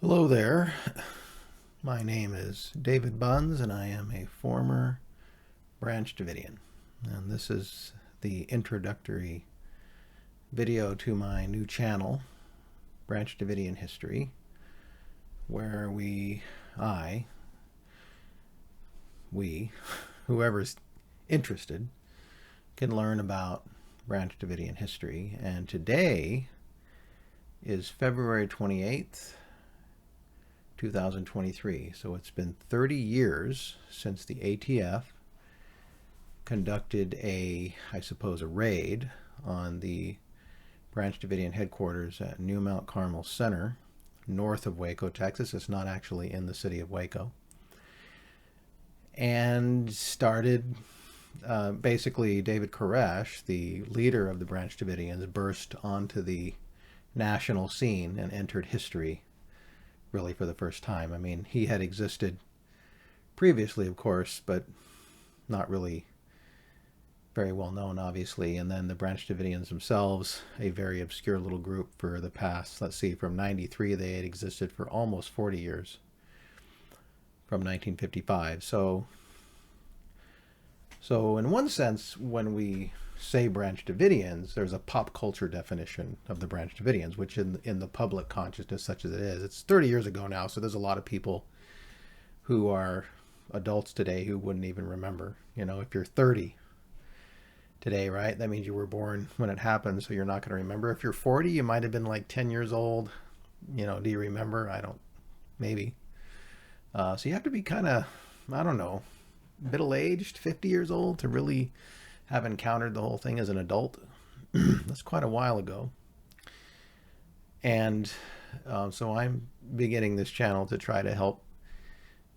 Hello there. My name is David Buns, and I am a former Branch Davidian. And this is the introductory video to my new channel, Branch Davidian History, where whoever's interested, can learn about Branch Davidian history. And today is February 28th, 2023. So it's been 30 years since the ATF conducted a raid on the Branch Davidian headquarters at New Mount Carmel Center, north of Waco, Texas. It's not actually in the city of Waco. And started, basically, David Koresh, the leader of the Branch Davidians, burst onto the national scene and entered history really for the first time. I mean, he had existed previously, of course, but not really very well known, obviously. And then the Branch Davidians themselves, a very obscure little group for the past, let's see, from 93, they had existed for almost 40 years, from 1955. So in one sense, when we say Branch Davidians, there's a pop culture definition of the Branch Davidians, which in the public consciousness, such as it is, it's 30 years ago now, so there's a lot of people who are adults today who wouldn't even remember. You know, if you're 30 today, right, that means you were born when it happened, so you're not going to remember. If you're 40, you might have been like 10 years old. You know, do you remember? I don't, maybe. So you have to be kind of, I don't know, middle-aged, 50 years old to really have encountered the whole thing as an adult. That's quite a while ago. And so I'm beginning this channel to try to help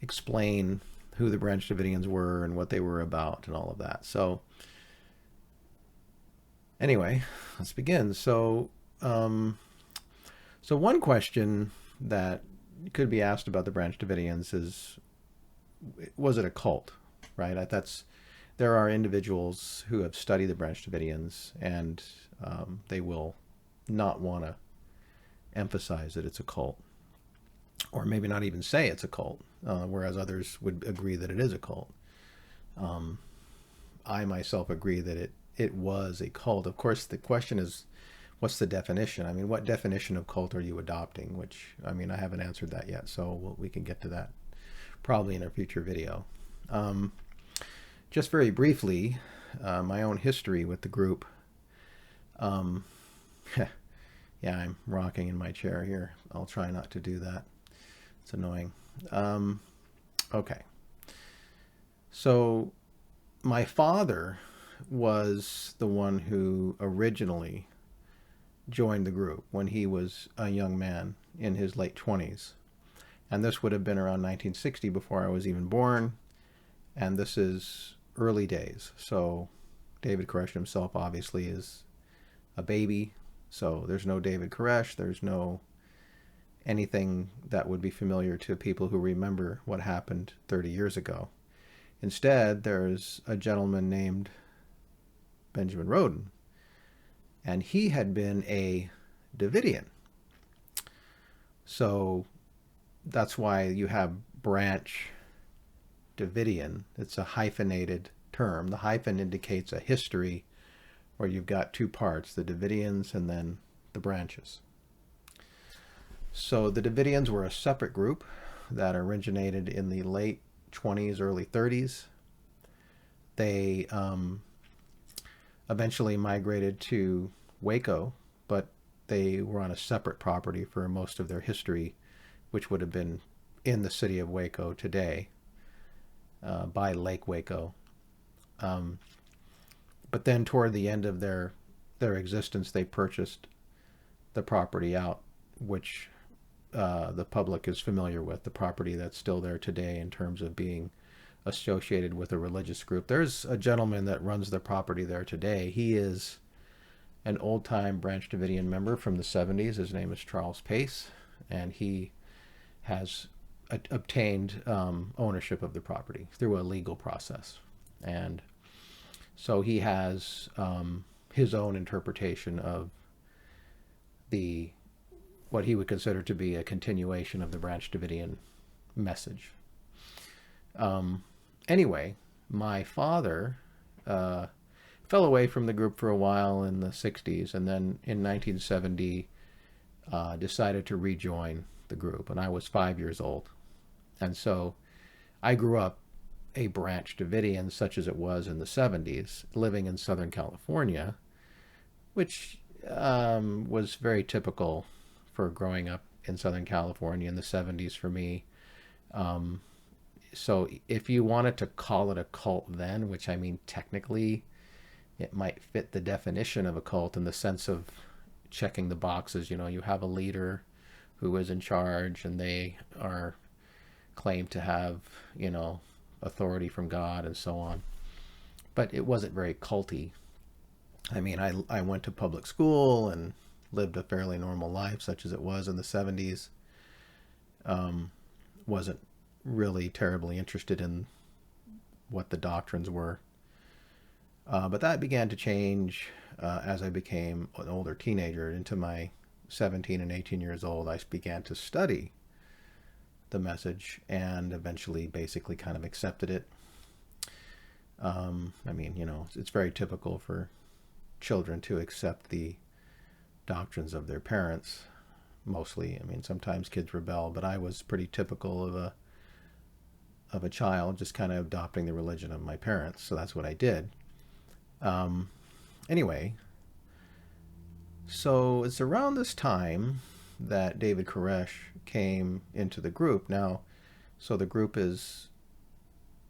explain who the Branch Davidians were and what they were about and all of that. So anyway, let's begin. So one question that could be asked about the Branch Davidians is, was it a cult, right? There are individuals who have studied the Branch Davidians, and they will not want to emphasize that it's a cult, or maybe not even say it's a cult, whereas others would agree that it is a cult. I myself agree that it was a cult. Of course, the question is, what's the definition? I mean, what definition of cult are you adopting? Which, I mean, I haven't answered that yet, so we can get to that probably in a future video. Just very briefly, my own history with the group. Yeah, I'm rocking in my chair here. I'll try not to do that. It's annoying. Okay. So my father was the one who originally joined the group when he was a young man in his late 20s. And this would have been around 1960, before I was even born. And this is early days. So David Koresh himself obviously is a baby. So there's no David Koresh. There's no anything that would be familiar to people who remember what happened 30 years ago. Instead, there's a gentleman named Benjamin Roden. And he had been a Davidian. So that's why you have Branch Davidian. It's a hyphenated term. The hyphen indicates a history where you've got two parts, the Davidians and then the branches. So the Davidians were a separate group that originated in the late 20s, early 30s. They eventually migrated to Waco, but they were on a separate property for most of their history, which would have been in the city of Waco today, by Lake Waco. But then toward the end of their existence, they purchased the property out, which the public is familiar with, the property that's still there today in terms of being associated with a religious group. There's a gentleman that runs the property there today. He is an old-time Branch Davidian member from the 70s. His name is Charles Pace, and he has obtained ownership of the property through a legal process. And so he has his own interpretation of the what he would consider to be a continuation of the Branch Davidian message. Anyway, my father uh, fell away from the group for a while in the 60s, and then in 1970 decided to rejoin the group, and I was 5 years old. And so I grew up a Branch Davidian, such as it was in the 70s, living in Southern California, which was very typical for growing up in Southern California in the 70s for me. Um, so if you wanted to call it a cult then, which I mean technically it might fit the definition of a cult in the sense of checking the boxes. You know, you have a leader who is in charge and they are claimed to have, you know, authority from God and so on. But it wasn't very culty. I mean, I went to public school and lived a fairly normal life, such as it was in the 70s. Wasn't really terribly interested in what the doctrines were. But that began to change as I became an older teenager. Into my 17 and 18 years old, I began to study the message and eventually basically kind of accepted it. I mean, you know, it's very typical for children to accept the doctrines of their parents, mostly. I mean, sometimes kids rebel, but I was pretty typical of a child, just kind of adopting the religion of my parents. So that's what I did. Anyway, so it's around this time that David Koresh came into the group. Now, so the group is,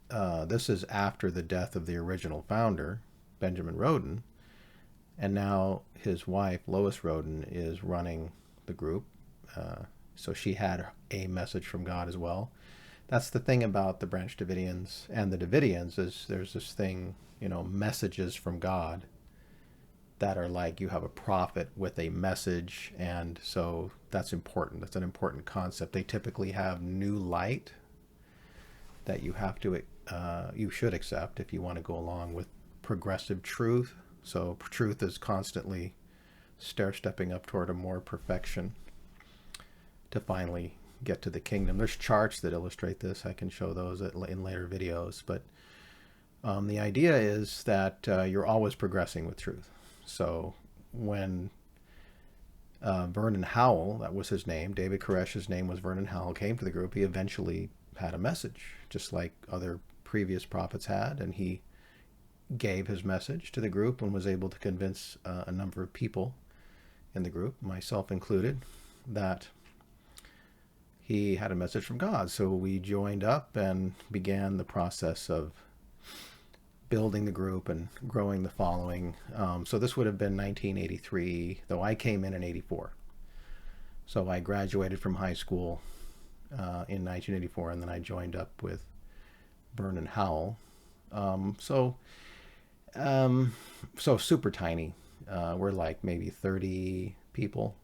this is after the death of the original founder, Benjamin Roden, and now his wife, Lois Roden, is running the group. So she had a message from God as well. That's the thing about the Branch Davidians and the Davidians is there's this thing, you know, messages from God that are like you have a prophet with a message, and so that's important. That's an important concept. They typically have new light that you have to, you should accept if you want to go along with progressive truth. So truth is constantly stair-stepping up toward a more perfection to finally get to the kingdom. There's charts that illustrate this. I can show those in later videos, but the idea is that you're always progressing with truth. So when Vernon Howell, that was his name, David Koresh's name was Vernon Howell, came to the group, he eventually had a message, just like other previous prophets had, and he gave his message to the group and was able to convince a number of people in the group, myself included, that he had a message from God. So we joined up and began the process of building the group and growing the following. So this would have been 1983, though I came in 84. So I graduated from high school in 1984, and then I joined up with Vernon Howell. So super tiny. We're like maybe 30 people.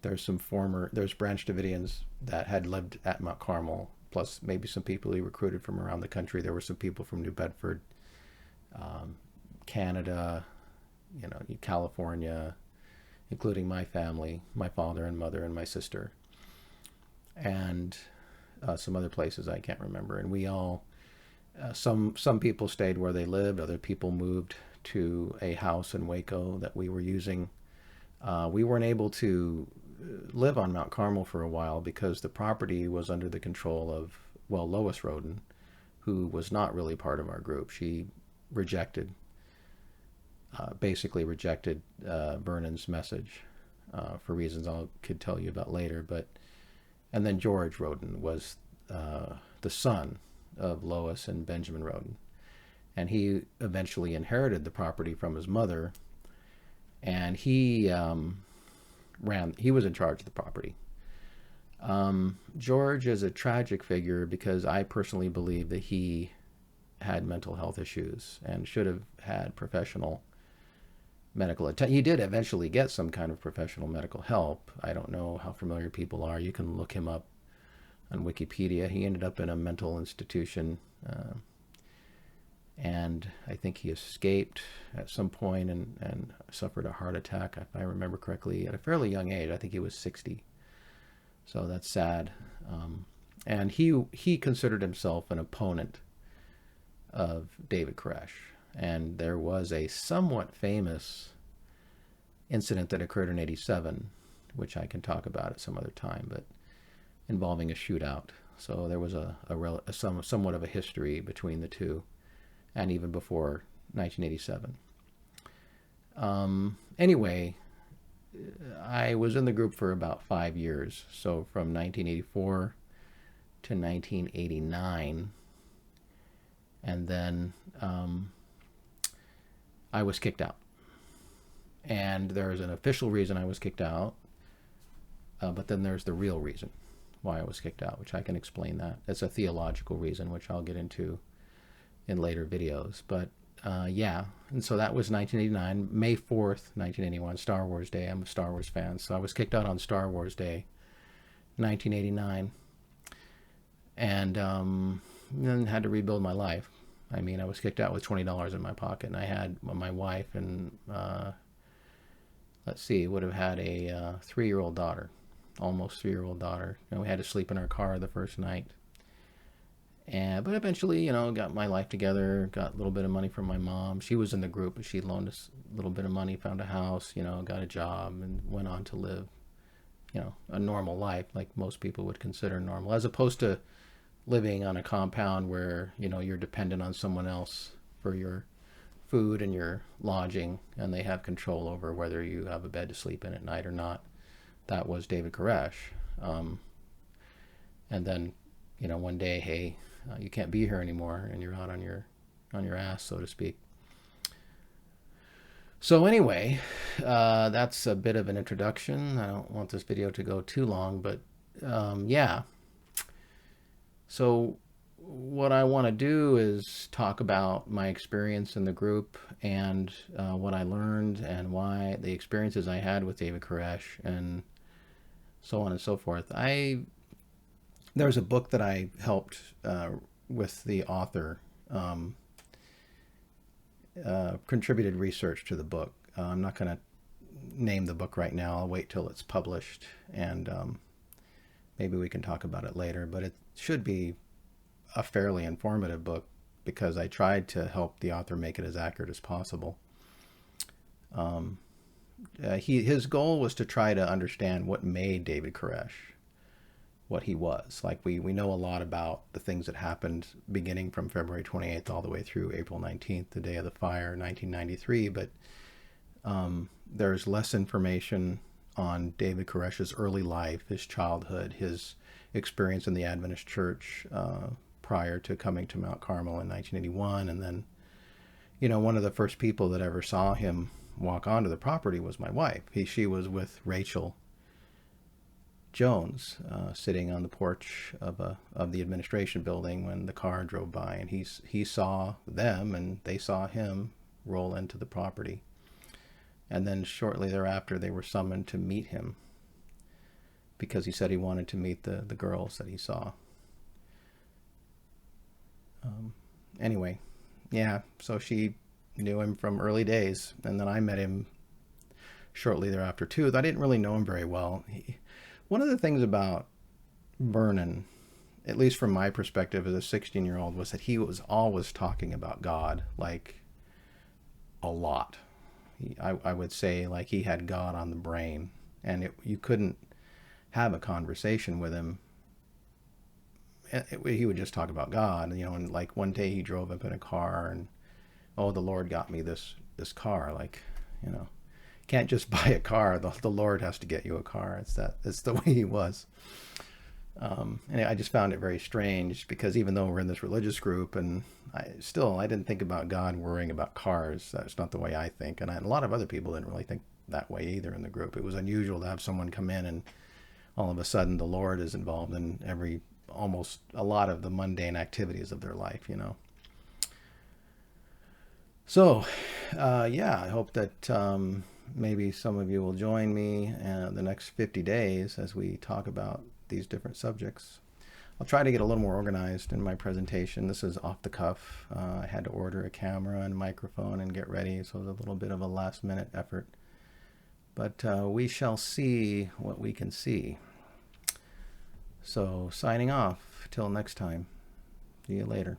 There's Branch Davidians that had lived at Mount Carmel, plus maybe some people he recruited from around the country. There were some people from New Bedford, Canada, you know, California, including my family, my father and mother and my sister, and some other places I can't remember. And we all, some people stayed where they lived. Other people moved to a house in Waco that we were using. We weren't able to live on Mount Carmel for a while because the property was under the control of, well, Lois Roden, who was not really part of our group. She basically rejected Vernon's message for reasons I could tell you about later. And then George Roden was the son of Lois and Benjamin Roden, and he eventually inherited the property from his mother, and he was in charge of the property. George is a tragic figure because I personally believe that he had mental health issues and should have had professional medical attention. He did eventually get some kind of professional medical help. I don't know how familiar people are. You can look him up on Wikipedia. He ended up in a mental institution, and I think he escaped at some point and suffered a heart attack, if I remember correctly, at a fairly young age. I think he was 60. So that's sad. And he considered himself an opponent of David Koresh. And there was a somewhat famous incident that occurred in '87, which I can talk about at some other time, but involving a shootout. So there was somewhat of a history between the two, and even before 1987. Anyway, I was in the group for about 5 years, so from 1984 to 1989, and then I was kicked out. And there's an official reason I was kicked out, but then there's the real reason why I was kicked out, which I can explain that. It's a theological reason, which I'll get into in later videos. But yeah, and so that was 1989, May 4th, 1981, Star Wars Day. I'm a Star Wars fan, so I was kicked out on Star Wars Day, 1989, and then had to rebuild my life. I mean, I was kicked out with $20 in my pocket, and I had my wife and let's see, would have had a 3-year-old daughter, almost 3-year-old daughter. We had to sleep in our car the first night. But eventually, got my life together, got a little bit of money from my mom. She was in the group, but she loaned us a little bit of money, found a house, got a job, and went on to live, a normal life like most people would consider normal, as opposed to living on a compound where, you're dependent on someone else for your food and your lodging, and they have control over whether you have a bed to sleep in at night or not. That was David Koresh. And then, one day, hey, you can't be here anymore, and you're out on your ass, so to speak. So anyway, that's a bit of an introduction. I don't want this video to go too long, but yeah. So what I want to do is talk about my experience in the group and what I learned and why the experiences I had with David Koresh and so on and so forth. There's a book that I helped with the author, contributed research to the book. I'm not going to name the book right now. I'll wait till it's published, and maybe we can talk about it later. But it should be a fairly informative book because I tried to help the author make it as accurate as possible. His goal was to try to understand what made David Koresh what he was. Like we know a lot about the things that happened beginning from February 28th all the way through April 19th, the day of the fire, 1993, but there's less information on David Koresh's early life, his childhood, his experience in the Adventist church prior to coming to Mount Carmel in 1981. And then, one of the first people that ever saw him walk onto the property was my wife. She was with Rachel Jones, sitting on the porch of the administration building when the car drove by, and he saw them and they saw him roll into the property. And then shortly thereafter, they were summoned to meet him because he said he wanted to meet the girls that he saw. Anyway, yeah, so she knew him from early days, and then I met him shortly thereafter too. I didn't really know him very well. One of the things about Vernon, at least from my perspective as a 16-year-old, was that he was always talking about God, like a lot. I would say like he had God on the brain, and you couldn't have a conversation with him. He would just talk about God, and like one day he drove up in a car and, oh, the Lord got me this car. Like, can't just buy a car. The Lord has to get you a car. It's the way he was. And I just found it very strange because even though we're in this religious group, and I didn't think about God worrying about cars. That's not the way I think. And a lot of other people didn't really think that way either in the group. It was unusual to have someone come in and all of a sudden the Lord is involved in almost a lot of the mundane activities of their life, So, yeah, I hope that maybe some of you will join me the next 50 days as we talk about these different subjects. I'll try to get a little more organized in my presentation. This is off the cuff. I had to order a camera and microphone and get ready, so it was a little bit of a last-minute effort. But we shall see what we can see. So signing off. Till next time. See you later.